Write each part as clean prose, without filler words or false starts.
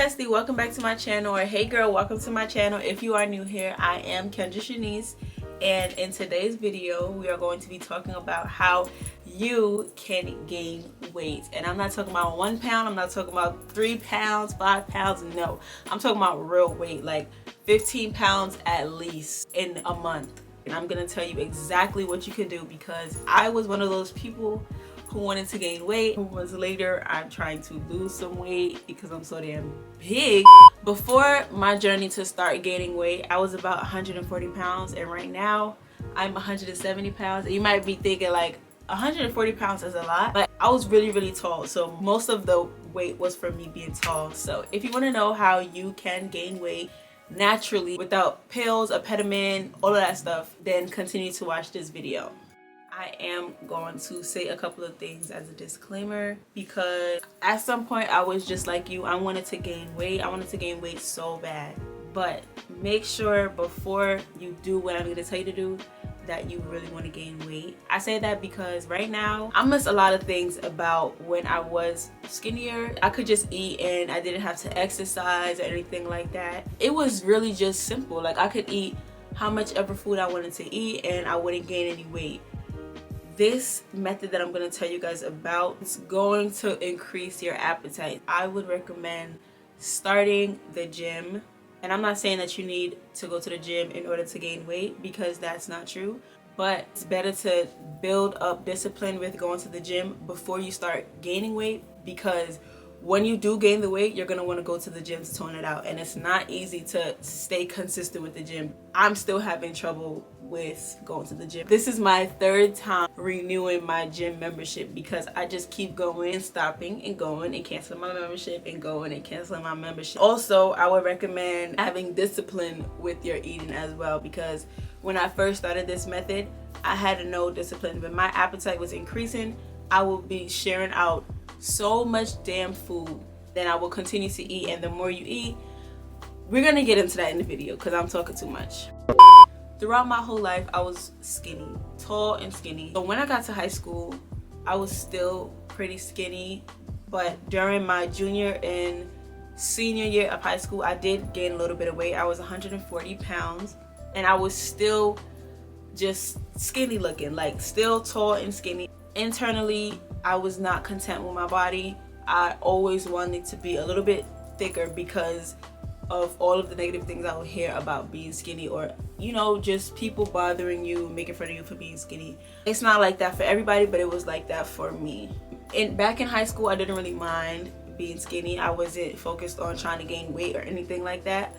bestie, welcome back to my channel. Or hey girl, welcome to my channel. If you are new here, I am Kendraa, and in today's video we are going to be talking about how you can gain weight. And I'm not talking about 1 pound, I'm not talking about 3 pounds, 5 pounds. No, I'm talking about real weight, like 15 pounds at least in a month. And I'm gonna tell you exactly what you can do, because I was one of those people who wanted to gain weight. 2 months later, I'm trying to lose some weight because I'm so damn big. Before my journey to start gaining weight, I was about 140 pounds, and right now I'm 170 pounds. And you might be thinking like 140 pounds is a lot, but I was really tall, so most of the weight was from me being tall. So if you want to know how you can gain weight naturally without pills, apetamin, all of that stuff, then continue to watch this video. I am going to say a couple of things as a disclaimer, because at some point I was just like you. I wanted to gain weight. I wanted to gain weight so bad. But make sure before you do what I'm going to tell you to do that you really want to gain weight. I say that because right now I miss a lot of things about when I was skinnier. I could just eat and I didn't have to exercise or anything like that. It was really just simple. Like I could eat how much ever food I wanted to eat and I wouldn't gain any weight. This method that I'm going to tell you guys about is going to increase your appetite. I would recommend starting the gym. And I'm not saying that you need to go to the gym in order to gain weight, because that's not true. But it's better to build up discipline with going to the gym before you start gaining weight, because when you do gain the weight, you're going to want to go to the gym to tone it out. And it's not easy to stay consistent with the gym. I'm still having trouble with going to the gym. This is my 3rd time renewing my gym membership, because I just keep going and stopping and going and canceling my membership and going and canceling my membership. Also, I would recommend having discipline with your eating as well, because when I first started this method, I had no discipline. When my appetite was increasing, I would be sharing out so much damn food, then I will continue to eat. And the more you eat, we're gonna get into that in the video because I'm talking too much. Throughout my whole life, I was skinny, tall and skinny. So when I got to high school, I was still pretty skinny, but during my junior and senior year of high school, I did gain a little bit of weight. I was 140 pounds and I was still just skinny looking, like still tall and skinny. Internally, I was not content with my body. I always wanted to be a little bit thicker because of all of the negative things I would hear about being skinny, or you know, just people bothering you, making fun of you for being skinny. It's not like that for everybody, but it was like that for me. And back in high school, I didn't really mind being skinny. I wasn't focused on trying to gain weight or anything like that.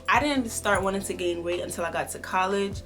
I didn't start wanting to gain weight until I got to college,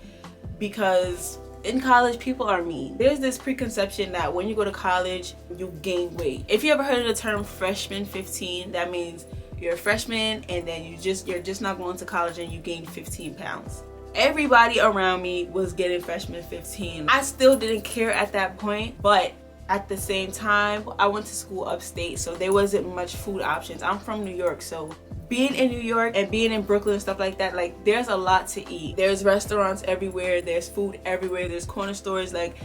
because in college, people are mean. There's this preconception that when you go to college, you gain weight. If you ever heard of the term freshman 15, that means you're a freshman and then you're just not going to college and you gain 15 pounds. Everybody around me was getting freshman 15. I still didn't care at that point, but at the same time, I went to school upstate, so there wasn't much food options. I'm from New York, so being in New York and being in Brooklyn and stuff like that, like there's a lot to eat. There's restaurants everywhere, there's food everywhere, there's corner stores, like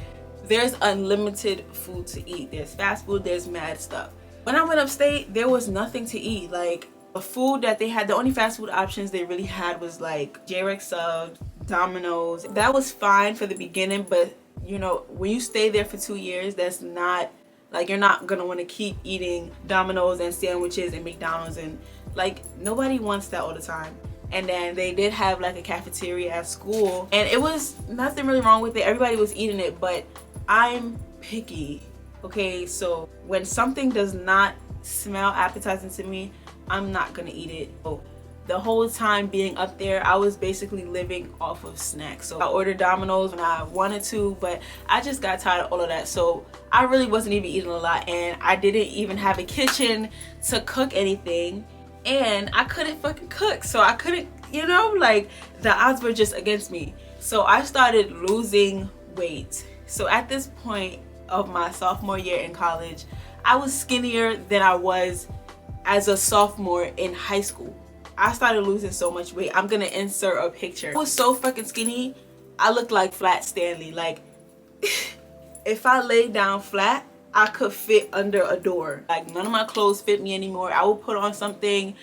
there's unlimited food to eat. There's fast food, there's mad stuff. When I went upstate, there was nothing to eat. Like the food that they had, the only fast food options they really had was like J-Rex subs, Domino's. That was fine for the beginning, but you know, when you stay there for 2 years, that's not, like you're not gonna want to keep eating Domino's and sandwiches and McDonald's, and like nobody wants that all the time. And then they did have like a cafeteria at school, and it was nothing really wrong with it. Everybody was eating it, but I'm picky. Okay, so when something does not smell appetizing to me, I'm not gonna eat it. So the whole time being up there, I was basically living off of snacks. So I ordered Domino's when I wanted to, but I just got tired of all of that. So I really wasn't even eating a lot, and I didn't even have a kitchen to cook anything, and I couldn't fucking cook. So I couldn't, you know, like the odds were just against me. So I started losing weight. So at this point of my sophomore year in college, I was skinnier than I was as a sophomore in high school. I started losing so much weight. I'm gonna insert a picture. I was so fucking skinny, I looked like Flat Stanley. Like if I laid down flat, I could fit under a door. Like none of my clothes fit me anymore. I would put on something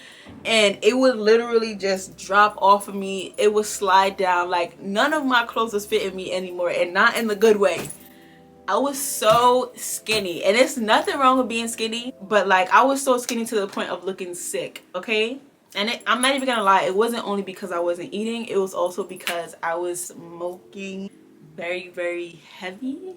and it would literally just drop off of me. It would slide down. Like none of my clothes was fitting me anymore, and not in the good way. I was so skinny, and it's nothing wrong with being skinny, but like I was so skinny to the point of looking sick, okay? And I'm not even gonna lie, it wasn't only because I wasn't eating, it was also because I was smoking very, very heavy.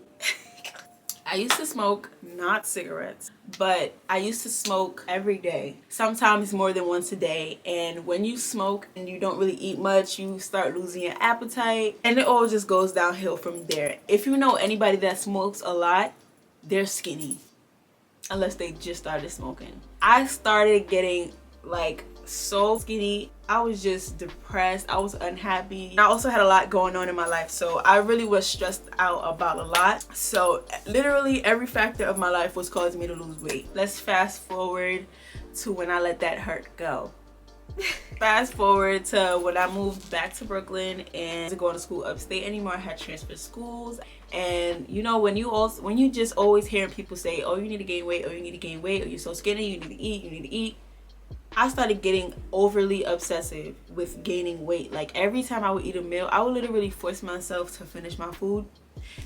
I used to smoke not cigarettes, but I used to smoke every day, sometimes more than once a day. And when you smoke and you don't really eat much, you start losing your appetite, and it all just goes downhill from there. If you know anybody that smokes a lot, they're skinny, unless they just started smoking. I started getting like so skinny. I was just depressed. I was unhappy. I also had a lot going on in my life, so I really was stressed out about a lot. So literally every factor of my life was causing me to lose weight. Let's fast forward to when I let that hurt go. Fast forward to when I moved back to Brooklyn and to go to school upstate anymore. I had transferred schools, and you know, when you just always hearing people say, oh, you need to gain weight, or you need to gain weight, or you're so skinny, you need to eat, you need to eat. I started getting overly obsessive with gaining weight. Like every time I would eat a meal, I would literally force myself to finish my food,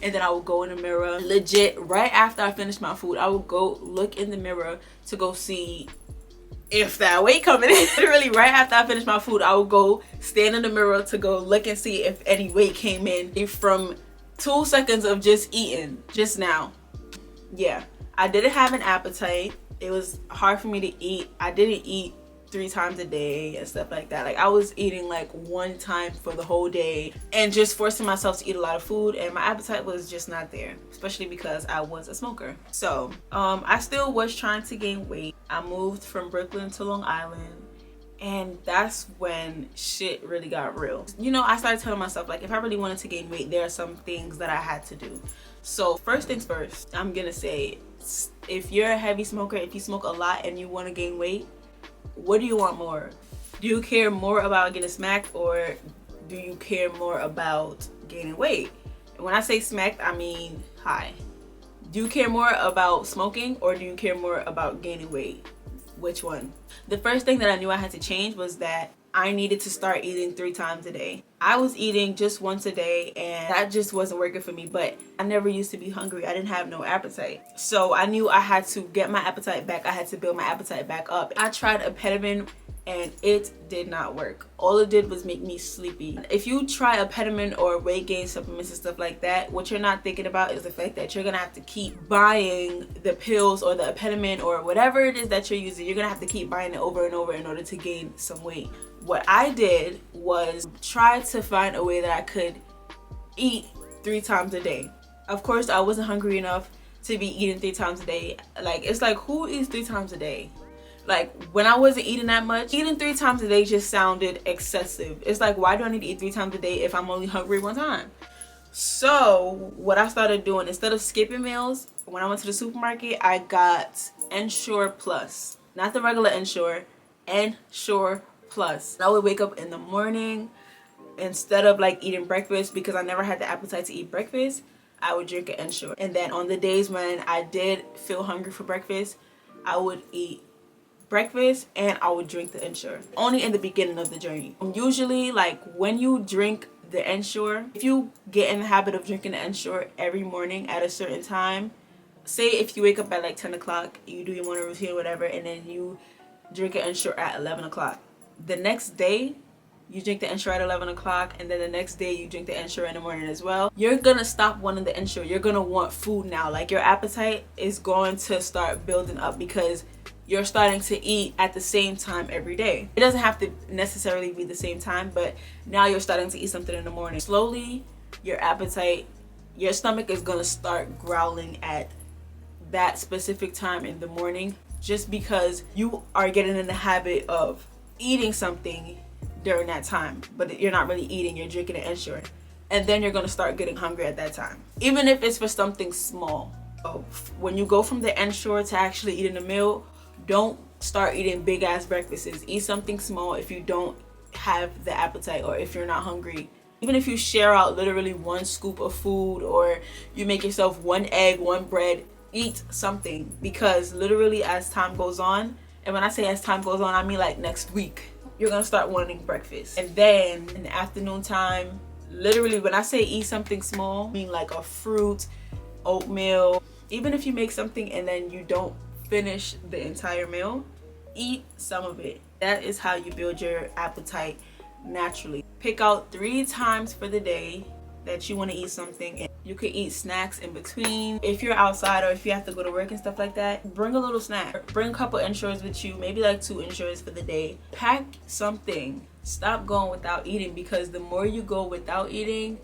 and then I would go in the mirror. Legit, right after I finished my food, I would go look in the mirror to go see if that weight coming in. Literally right after I finished my food, I would go stand in the mirror to go look and see if any weight came in from 2 seconds of just eating just now. Yeah, I didn't have an appetite. It was hard for me to eat. I didn't eat 3 times a day and stuff like that. Like I was eating like 1 time for the whole day and just forcing myself to eat a lot of food, and my appetite was just not there, especially because I was a smoker. So I still was trying to gain weight. I moved from Brooklyn to Long Island, and that's when shit really got real. You know, I started telling myself, like, if I really wanted to gain weight, there are some things that I had to do. So first things first, I'm gonna say, if you're a heavy smoker, if you smoke a lot and you want to gain weight, what do you want more? Do you care more about getting smacked, or do you care more about gaining weight? And when I say smacked, I mean high. Do you care more about smoking, or do you care more about gaining weight? Which one? The first thing that I knew I had to change was that I needed to start eating 3 times a day. I was eating just once a day, and that just wasn't working for me. But I never used to be hungry. I didn't have no appetite. So I knew I had to get my appetite back. I had to build my appetite back up. I tried apetamin, and it did not work. All it did was make me sleepy. If you try apetamin or weight gain supplements and stuff like that, what you're not thinking about is the fact that you're gonna have to keep buying the pills or the apetamin or whatever it is that you're using. You're gonna have to keep buying it over and over in order to gain some weight. What I did was try to find a way that I could eat 3 times a day. Of course, I wasn't hungry enough to be eating 3 times a day. Like, it's like, who eats 3 times a day? Like, when I wasn't eating that much, eating 3 times a day just sounded excessive. It's like, why do I need to eat 3 times a day if I'm only hungry 1 time? So what I started doing, instead of skipping meals, when I went to the supermarket, I got Ensure Plus. Not the regular Ensure, Ensure Plus. I would wake up in the morning, instead of like eating breakfast, because I never had the appetite to eat breakfast, I would drink an Ensure. And then on the days when I did feel hungry for breakfast, I would eat breakfast and I would drink the Ensure. Only in the beginning of the journey. Usually, like, when you drink the Ensure, if you get in the habit of drinking the Ensure every morning at a certain time, say if you wake up at like 10 o'clock, you do your morning routine or whatever, and then you drink an Ensure at 11 o'clock. The next day, you drink the Ensure at 11 o'clock, and then the next day you drink the Ensure in the morning as well. You're gonna stop wanting the Ensure. You're gonna want food now. Like, your appetite is going to start building up because you're starting to eat at the same time every day. It doesn't have to necessarily be the same time, but now you're starting to eat something in the morning. Slowly, your appetite, your stomach is gonna start growling at that specific time in the morning, just because you are getting in the habit of eating something during that time, but you're not really eating, you're drinking an Ensure. And then you're gonna start getting hungry at that time, even if it's for something small. So when you go from the Ensure to actually eating a meal, don't start eating big ass breakfasts. Eat something small if you don't have the appetite or if you're not hungry. Even if you share out literally 1 scoop of food, or you make yourself 1 egg, 1 bread, eat something, because literally as time goes on, and when I say as time goes on, I mean like next week, you're gonna start wanting breakfast. And then in the afternoon time, literally when I say eat something small, I mean like a fruit, oatmeal. Even if you make something and then you don't finish the entire meal, eat some of it. That is how you build your appetite naturally. Pick out 3 times for the day that you want to eat something, and you could eat snacks in between. If you're outside or if you have to go to work and stuff like that, bring a little snack. Bring a couple Ensures with you, maybe like 2 Ensures for the day. Pack something. Stop going without eating, because the more you go without eating,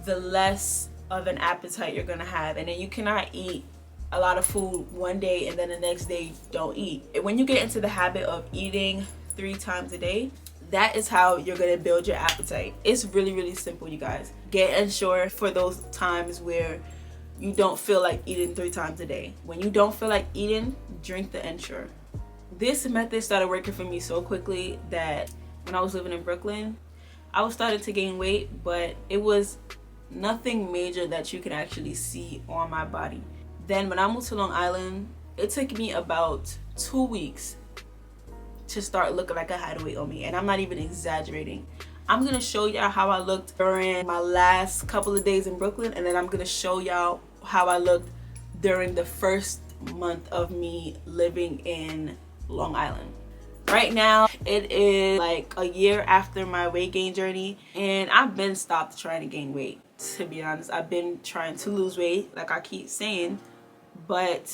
the less of an appetite you're gonna have. And then you cannot eat a lot of food one day and then the next day don't eat. When you get into the habit of eating 3 times a day, that is how you're gonna build your appetite. It's really, really simple, you guys. Get Ensure for those times where you don't feel like eating 3 times a day. When you don't feel like eating, drink the Ensure. This method started working for me so quickly that when I was living in Brooklyn, I was starting to gain weight, but it was nothing major that you can actually see on my body. Then when I moved to Long Island, it took me about 2 weeks to start looking like I had weight on me, and I'm not even exaggerating. I'm gonna show y'all how I looked during my last couple of days in Brooklyn, and then I'm gonna show y'all how I looked during the first month of me living in Long Island. Right now, it is like a year after my weight gain journey, and I've been stopped trying to gain weight. To be honest, I've been trying to lose weight, like I keep saying, but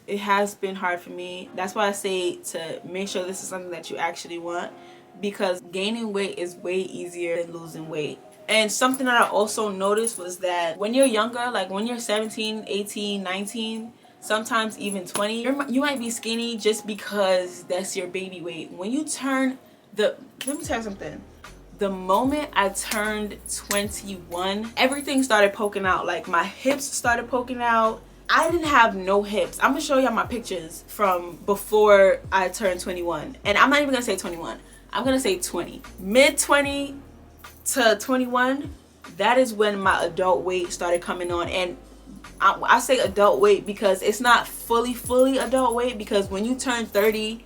it has been hard for me. That's why I say to make sure this is something that you actually want, because gaining weight is way easier than losing weight. And something that I also noticed was that when you're younger, like when you're 17, 18, 19, sometimes even 20, you might be skinny just because that's your baby weight. When you turn let me tell you something. The moment I turned 21, everything started poking out. Like my hips started poking out. I didn't have no hips. I'm gonna show y'all my pictures from before I turned 21. And I'm not even gonna say 21. I'm gonna say 20. Mid 20 to 21, that is when my adult weight started coming on. And I say adult weight because it's not fully adult weight, because when you turn 30,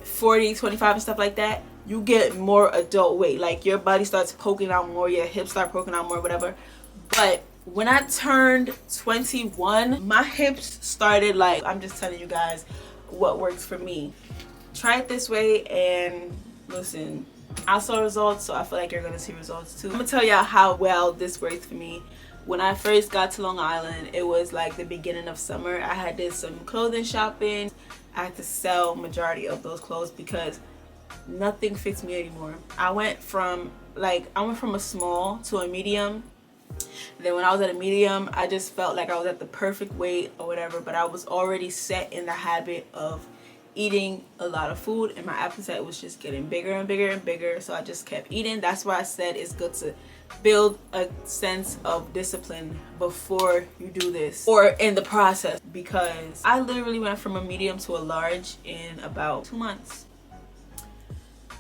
40, 25 and stuff like that, you get more adult weight. Like your body starts poking out more, your hips start poking out more, whatever. But when I turned 21, my hips started, like, I'm just telling you guys what works for me. Try it this way, and listen, I saw results, so I feel like you're gonna see results too. I'm gonna tell y'all how well this worked for me. When I first got to Long Island, it was like the beginning of summer. I had did some clothing shopping. I had to sell majority of those clothes because nothing fits me anymore. I went from a small to a medium. Then when I was at a medium, I just felt like I was at the perfect weight or whatever, but I was already set in the habit of eating a lot of food, and my appetite was just getting bigger and bigger and bigger, so I just kept eating. That's why I said it's good to build a sense of discipline before you do this or in the process, because I literally went from a medium to a large in about 2 months.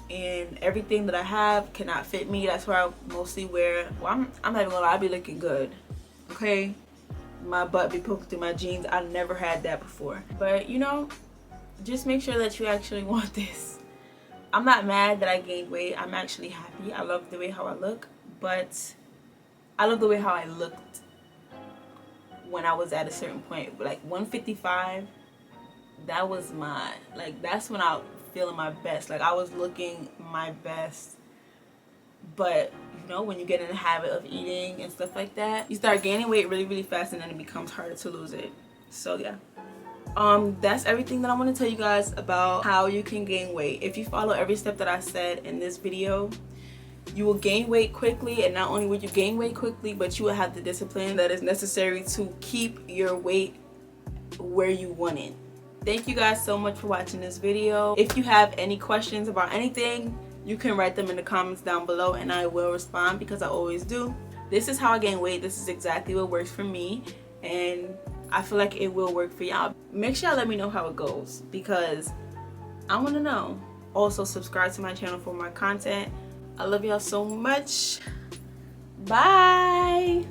And everything that I have cannot fit me. That's why I mostly wear, well, I'm not even gonna lie, I be looking good, okay? My butt be poking through my jeans. I never had that before. But you know, just make sure that you actually want this. I'm not mad that I gained weight. I'm actually happy. I love the way how I look, but I love the way how I looked when I was at a certain point. Like 155, that was my, like, that's when I feeling my best. Like I was looking my best. But you know, when you get in the habit of eating and stuff like that, you start gaining weight really, really fast, and then it becomes harder to lose it. So yeah, that's everything that I want to tell you guys about how you can gain weight. If you follow every step that I said in this video, you will gain weight quickly. And not only will you gain weight quickly, but you will have the discipline that is necessary to keep your weight where you want it. Thank you guys so much for watching this video. If you have any questions about anything, you can write them in the comments down below, and I will respond, because I always do. This is how I gain weight. This is exactly what works for me, and I feel like it will work for y'all. Make sure y'all let me know how it goes, because I want to know. Also, subscribe to my channel for more content. I love y'all so much. Bye.